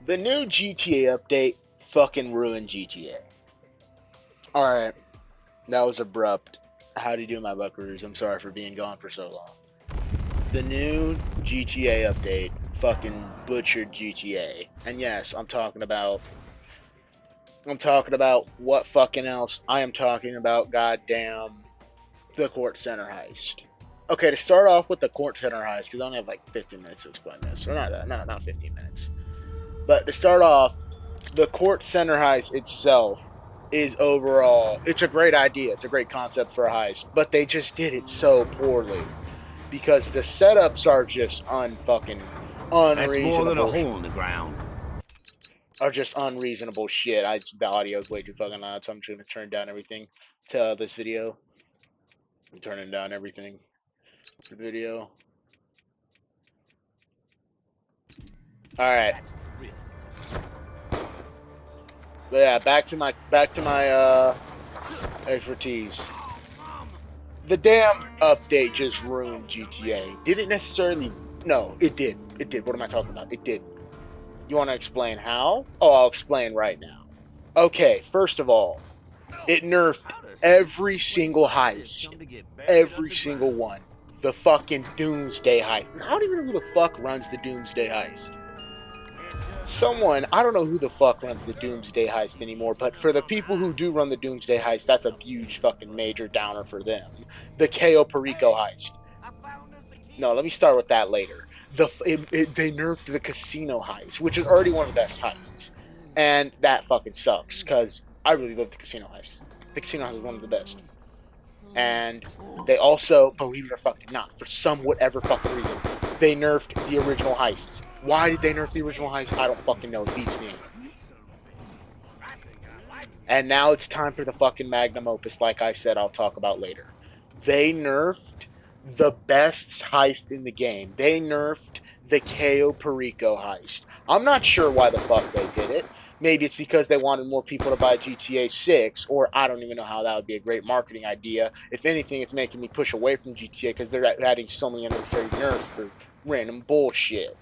The new GTA update fucking ruined GTA. Alright, that was abrupt. How do you do, my buckaroos? I'm sorry for being gone for so long. The new GTA update fucking butchered GTA. And yes, I'm talking about what fucking else? I am talking about goddamn the Court Center heist. Okay, to start off with the Court Center heist, because I only have like 15 minutes to explain this. Or not 15 minutes. But to start off, the Court Center heist itself is overall, it's a great idea. It's a great concept for a heist. But they just did it so poorly. Because the setups are just unfucking unreasonable. That's more than a hole in the ground. Are just unreasonable shit. The audio is way too fucking loud, so I'm just gonna turn down everything to this video. I'm turning down everything for the video. Alright. But yeah, back to my expertise. The damn update just ruined GTA. Did it necessarily? No, it did. It did. What am I talking about? It did. You want to explain how? Oh, I'll explain right now. Okay, first of all, it nerfed every single heist. Every single one. The fucking Doomsday heist. I don't even know who the fuck runs the Doomsday heist. I don't know who the fuck runs the Doomsday heist anymore, but for the people who do run the Doomsday heist, that's a huge fucking major downer for them. The Cayo Perico heist. No, let me start with that later. They nerfed the casino heist, which is already one of the best heists. And that fucking sucks, because I really love the casino heist. The casino heist is one of the best. And they also, believe it or fucking not, for some whatever fucking reason, they nerfed the original heists. Why did they nerf the original heist? I don't fucking know. It beats me. And now it's time for the fucking magnum opus, like I said, I'll talk about later. They nerfed the best heist in the game. They nerfed the Cayo Perico heist. I'm not sure why the fuck they did it. Maybe it's because they wanted more people to buy GTA 6, or I don't even know how that would be a great marketing idea. If anything, it's making me push away from GTA because they're adding so many unnecessary nerfs for random bullshit.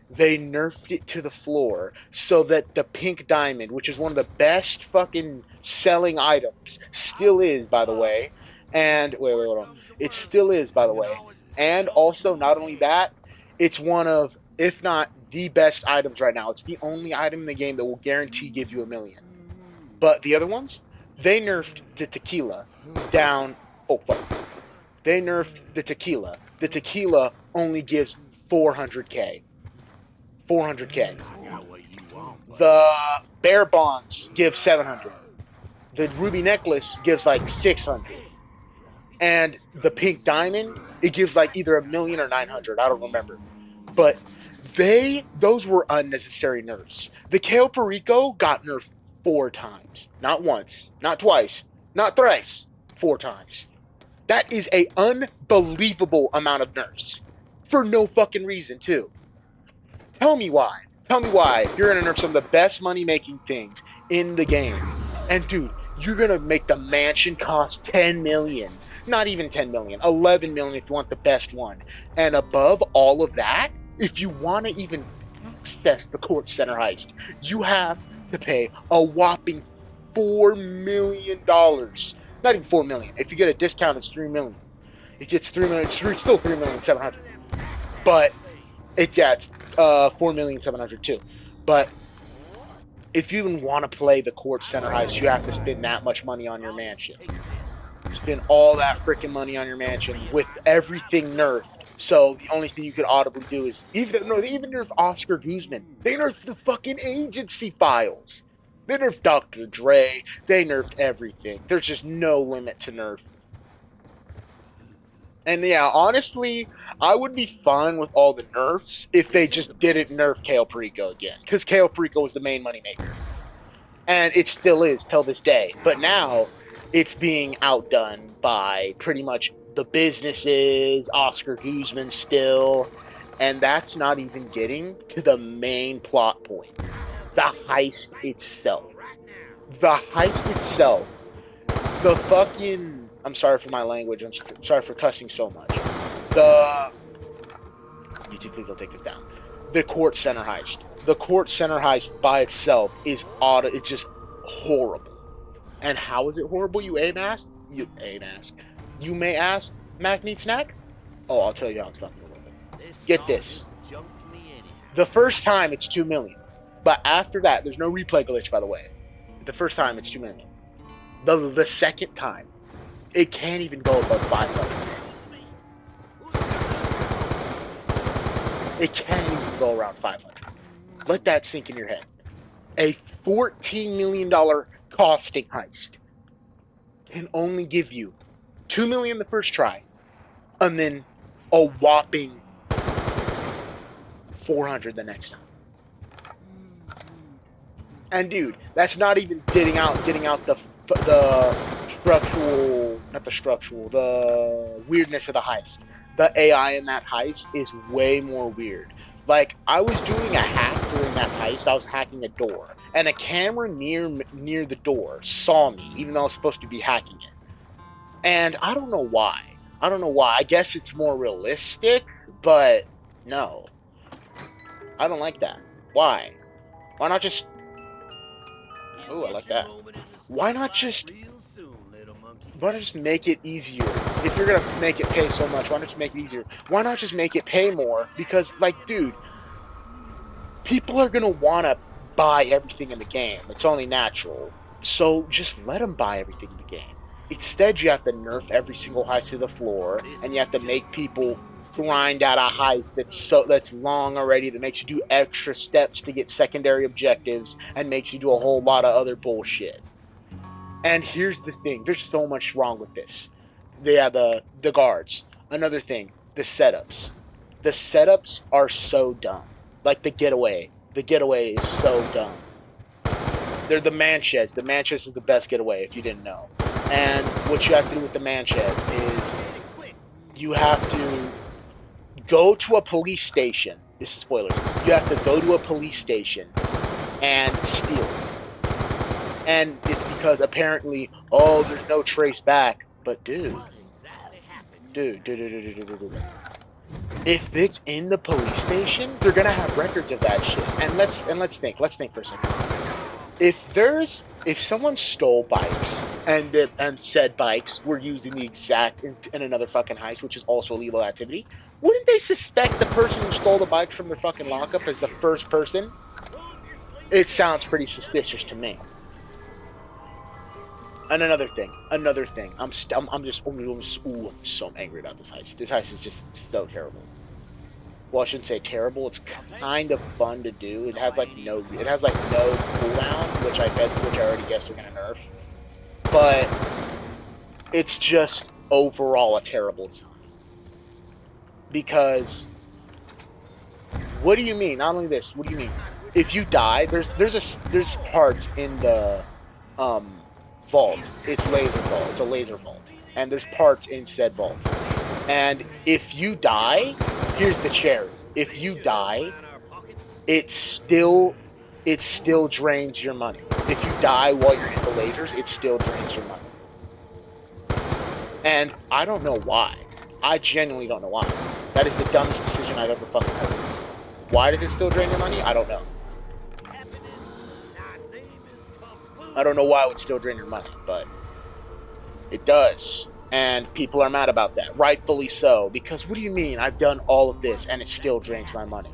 They nerfed it to the floor so that the pink diamond, which is one of the best fucking selling items, still is, by the way. And, wait, hold on. It still is, by the way. And also, not only that, it's one of, if not the best items right now. It's the only item in the game that will guarantee give you $1 million. But the other ones, they nerfed the tequila down. Oh, fuck. They nerfed the tequila. The tequila only gives 400k. 400k. The bear bonds give 700. The ruby necklace gives like 600. And the pink diamond, it gives like either $1 million or 900. I don't remember. But those were unnecessary nerfs. The Cayo Perico got nerfed 4 times. Not once, not twice, not thrice, 4 times. That is a unbelievable amount of nerfs. For no fucking reason, too. Tell me why. Tell me why you're going to nerf some of the best money-making things in the game. And, dude, you're going to make the mansion cost $10 million. Not even $10 million. $11 million if you want the best one. And above all of that, if you want to even access the Court Center heist, you have to pay a whopping $4 million. Not even $4 million. If you get a discount, it's $3 million. It gets $3 million. It's still $3,700,000. But it's $4,700,000 too. But if you even want to play the Court Center heist, you have to spend that much money on your mansion. Spend all that freaking money on your mansion with everything nerfed. So the only thing you could audibly do is they even nerfed Oscar Guzman. They nerfed the fucking agency files. They nerfed Dr. Dre. They nerfed everything. There's just no limit to nerf. And yeah, honestly, I would be fine with all the nerfs if they just didn't nerf Cayo Perico again. Because Cayo Perico was the main moneymaker. And it still is till this day. But now, it's being outdone by pretty much the businesses, Oscar Guzman still. And that's not even getting to the main plot point. The heist itself. The heist itself. The fucking... I'm sorry for my language. I'm sorry for cussing so much. YouTube, please don't take this down. The Court Center heist. The Court Center heist by itself is odd. It's just horrible. And how is it horrible? You ask. You may ask. Mac need snack? Oh, I'll tell you how it's fucking horrible. Get this. The first time it's 2 million, but after that, there's no replay glitch. By the way, the first time it's 2 million. The second time, it can't even go above 500. It can't even go around 500. Let that sink in your head. A $14 million costing heist can only give you 2 million the first try, and then a whopping 400 the next time. And dude, that's not even getting out the weirdness of the heist. The AI in that heist is way more weird. Like, I was doing a hack during that heist. I was hacking a door, and a camera near the door saw me, even though I was supposed to be hacking it. And I don't know why. I guess it's more realistic, but no. I don't like that. Why? Why not just... Ooh, I like that. Why not just make it easier? If you're gonna make it pay so much, why not just make it easier? Why not just make it pay more? Because, like, dude, people are gonna wanna buy everything in the game. It's only natural. So just let them buy everything in the game. Instead, you have to nerf every single heist to the floor, and you have to make people grind out a heist that's long already, that makes you do extra steps to get secondary objectives, and makes you do a whole lot of other bullshit. And here's the thing: there's so much wrong with this. Yeah, the guards. Another thing: the setups. The setups are so dumb. Like the getaway. The getaway is so dumb. They're the man sheds. The man sheds is the best getaway, if you didn't know. And what you have to do with the man sheds is you have to go to a police station. This is spoilers. You have to go to a police station and steal it. And it's because apparently, oh, there's no trace back. But dude. If it's in the police station, they're gonna have records of that shit. And let's think for a second. If someone stole bikes and said bikes were used in the exact in another fucking heist, which is also illegal activity, wouldn't they suspect the person who stole the bikes from their fucking lockup as the first person? It sounds pretty suspicious to me. And another thing. I'm so angry about this heist. This heist is just so terrible. Well, I shouldn't say terrible. It's kind of fun to do. It has like no cooldown, which I already guessed they're gonna nerf. But it's just overall a terrible design. Because what do you mean? Not only this, what do you mean? If you die, there's parts in the vault. It's a laser vault, and there's parts in said vault. And if you die, here's the cherry. If you die, it still drains your money. If you die while you're in the lasers, it still drains your money. And I don't know why. I genuinely don't know why. That is the dumbest decision I've ever fucking heard. Why does it still drain your money? I don't know. I don't know why it would still drain your money, but it does. And people are mad about that. Rightfully so. Because what do you mean? I've done all of this and it still drains my money.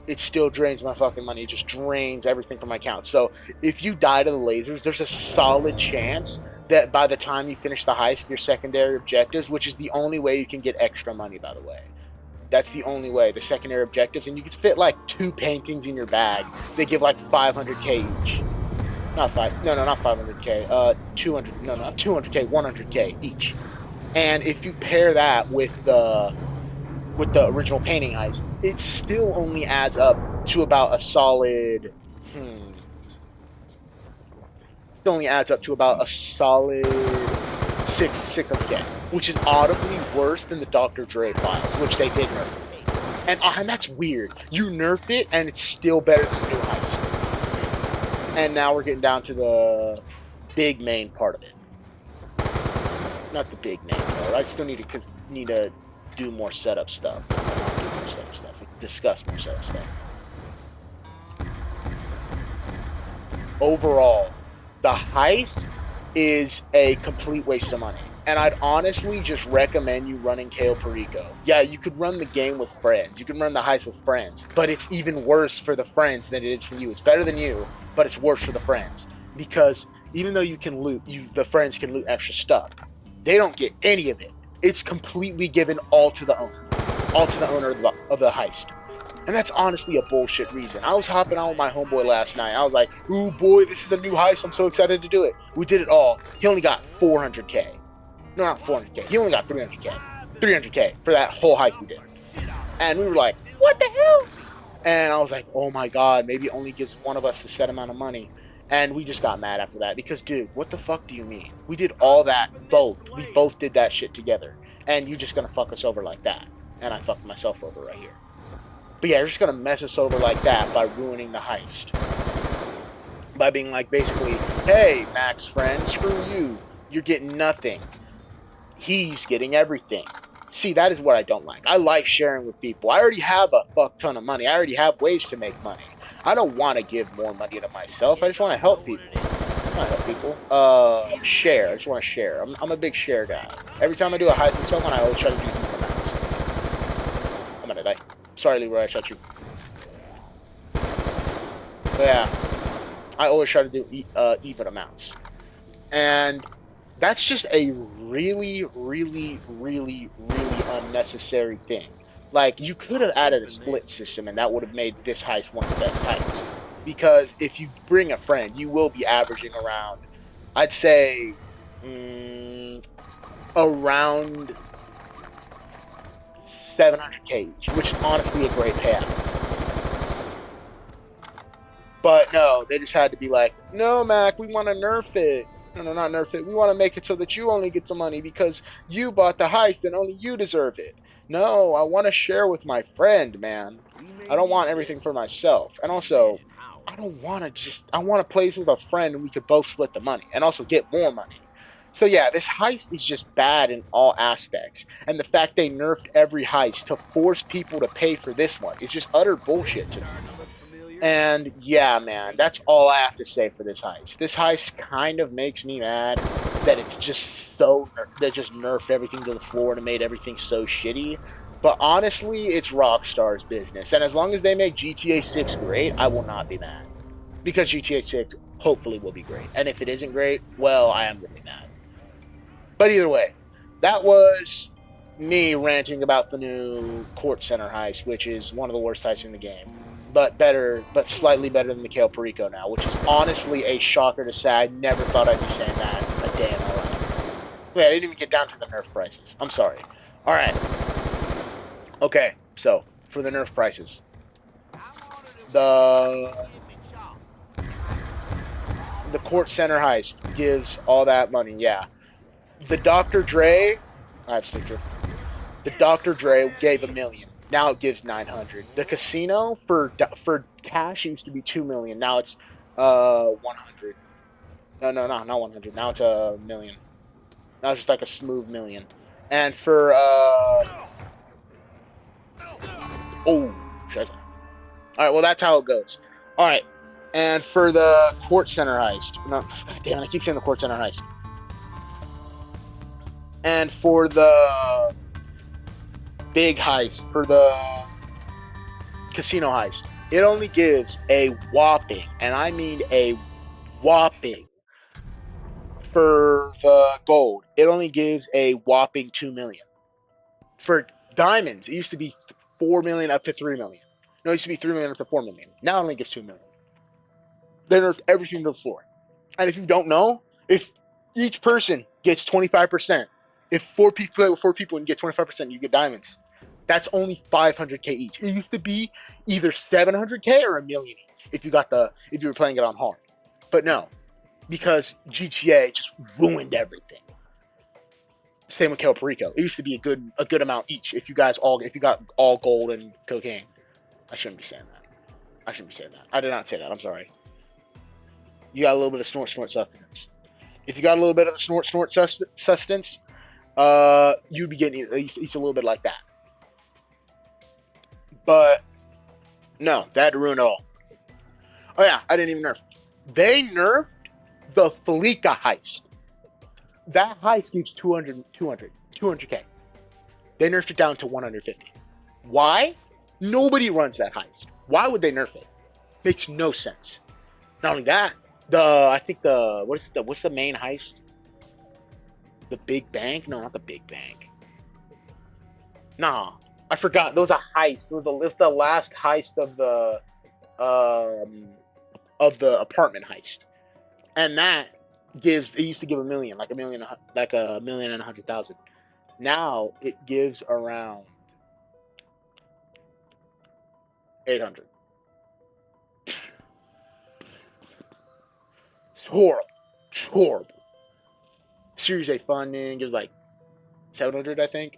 It still drains my fucking money. It just drains everything from my account. So if you die to the lasers, there's a solid chance that by the time you finish the heist, your secondary objectives, which is the only way you can get extra money, by the way. That's the only way, the secondary objectives. And you can fit like 2 paintings in your bag. They give like 500k each. Not 500k. 200. No, not 200k. 100k each. And if you pair that with the original painting heist, it still only adds up to about a solid. It only adds up to about a solid 600k, which is audibly worse than the Dr. Dre files, which they did nerf. And that's weird. You nerf it, and it's still better than the new heist. And now we're getting down to the big main part of it. Not the big main part. I still need to do more setup stuff. We can discuss more setup stuff. overall, the heist is a complete waste of money. And I'd honestly just recommend you running Kale Perico. Yeah, you could run the game with friends. You can run the heist with friends, but it's even worse for the friends than it is for you. It's better than you, but it's worse for the friends because even though you can loot, the friends can loot extra stuff. They don't get any of it. It's completely given all to the owner of the heist. And that's honestly a bullshit reason. I was hopping on with my homeboy last night. I was like, ooh, boy, this is a new heist. I'm so excited to do it. We did it all. He only got 400K. No, not 400K. He only got 300K. 300K for that whole heist we did. And we were like, what the hell? And I was like, oh my God, maybe it only gives one of us the set amount of money. And we just got mad after that because, dude, what the fuck do you mean? We did all that both. We both did that shit together. And you're just going to fuck us over like that. And I fucked myself over right here. But yeah, you're just going to mess us over like that by ruining the heist. By being like, basically, hey, Max friend, screw you. You're getting nothing. He's getting everything. See, that is what I don't like. I like sharing with people. I already have a fuck ton of money. I already have ways to make money. I don't want to give more money to myself. I just want to help people. Share. I just want to share. I'm a big share guy. Every time I do a heist with someone, I always try to do equal amounts. I'm gonna die. Sorry, Leroy, I shot you. But yeah, I always try to do even amounts. And that's just a really, really, really, really unnecessary thing. Like, you could have added a split system, and that would have made this heist one of the best heists. Because if you bring a friend, you will be averaging around, I'd say, around 700K each, which is honestly a great payout. But no, they just had to be like, no, Mac, we want to nerf it. No, not nerf it. We want to make it so that you only get the money because you bought the heist and only you deserve it. No, I want to share with my friend, man. I don't want everything for myself. And also, I don't want to I want to play with a friend and we could both split the money and also get more money. So yeah, this heist is just bad in all aspects. And the fact they nerfed every heist to force people to pay for this one is just utter bullshit to me. And yeah, man, that's all I have to say for this heist. This heist kind of makes me mad that it's just they just nerfed everything to the floor and made everything so shitty. But honestly, it's Rockstar's business. And as long as they make GTA 6 great, I will not be mad. Because GTA 6 hopefully will be great. And if it isn't great, well, I am going to be mad. But either way, that was me ranting about the new Court Center heist, which is one of the worst heists in the game. But slightly better than the Kale Perico now, which is honestly a shocker to say. I never thought I'd be saying that a day in my life. Wait, I didn't even get down to the nerf prices. I'm sorry. All right. Okay, so for the nerf prices, the the Court Center heist gives all that money. Yeah, the Dr. Dre, I have stick drift. The Dr. Dre gave 1 million. Now it gives 900. The casino for cash used to be 2 million. Now it's 100. No, not 100. Now it's 1 million. Now it's just like a smooth million. And for oh, shit. All right, well that's how it goes. All right, and for the Court Center heist, no, damn, I keep saying the Court Center heist. And for the big heist, for the casino heist, it only gives a whopping, and I mean a whopping, for the gold, it only gives a whopping 2 million. For diamonds, it used to be 4 million up to 3 million. No, it used to be 3 million up to 4 million. Now it only gives 2 million. They nerfed everything to the floor. And if you don't know, if each person gets 25%, if four people play with 4 people and get 25%, you get diamonds. That's only 500K each. It used to be either 700K or 1 million each if you were playing it on hard. But no, because GTA just ruined everything. Same with Kel Perico. It used to be a good amount each if you got all gold and cocaine. I shouldn't be saying that. I did not say that. I'm sorry. You got a little bit of snort sustenance. If you got a little bit of the snort sustenance, you'd be getting each a little bit like that. But no, that ruined all. Oh yeah, I didn't even nerf. They nerfed the Felica heist. That heist gives 200K. They nerfed it down to 150. Why? Nobody runs that heist. Why would they nerf it? Makes no sense. Not only that, what's the main heist? The Big Bank? No, not the Big Bank. Nah, I forgot. There was a heist. It was the last heist um of the apartment heist, and that gives it used to give a million, like a million and 100,000. Now it gives around 800. It's horrible. It's horrible. Series A funding gives like 700, I think,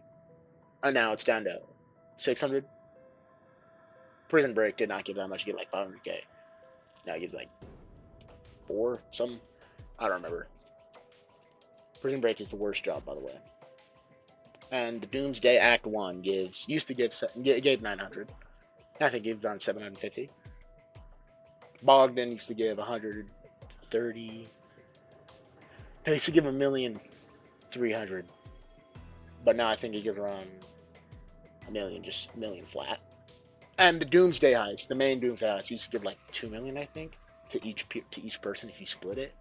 and now it's down to 600. Prison Break did not give that much. It gave like 500K. Now it gives like four, some, I don't remember. Prison Break is the worst job, by the way. And the Doomsday Act 1 used to give, it gave 900. I think it gives around 750. Bogdan used to give 130. They used to give 1,300,000. But now I think it gives around a million, just a million flat. And the Doomsday Heist, the main Doomsday Heist, used to give like 2 million, I think, to each person if you split it.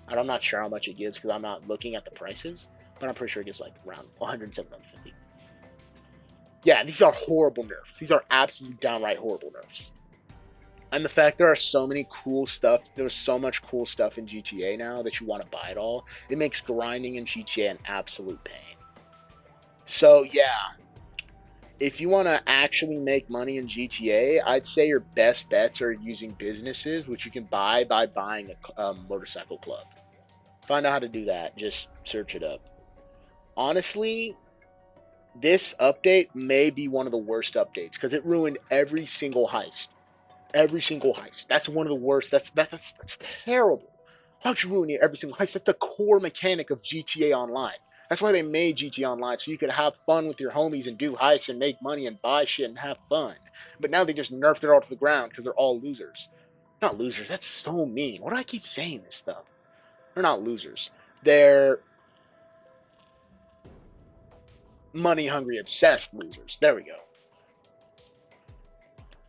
And I'm not sure how much it gives because I'm not looking at the prices, but I'm pretty sure it gives like around 107, 150. Yeah, these are horrible nerfs. These are absolute downright horrible nerfs. And the fact there are so many cool stuff, there's so much cool stuff in GTA now that you want to buy it all, it makes grinding in GTA an absolute pain. So yeah, if you want to actually make money in GTA, I'd say your best bets are using businesses, which you can buy by buying a motorcycle club. Find out how to do that. Just search it up. Honestly, this update may be one of the worst updates because it ruined every single heist. Every single heist. That's one of the worst. That's terrible. How'd you ruin every single heist? That's the core mechanic of GTA Online. That's why they made GTA Online, so you could have fun with your homies and do heists and make money and buy shit and have fun. But now they just nerfed it all to the ground because they're all losers. Not losers. That's so mean. Why do I keep saying this stuff? They're not losers. They're money hungry, obsessed losers. There we go.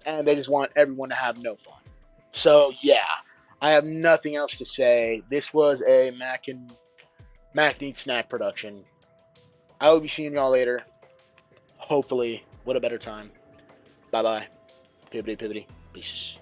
And they just want everyone to have no fun. So yeah, I have nothing else to say. This was a Mac Need Snack production. I will be seeing y'all later. Hopefully, what a better time. Bye bye. Pibbity pibbity. Peace.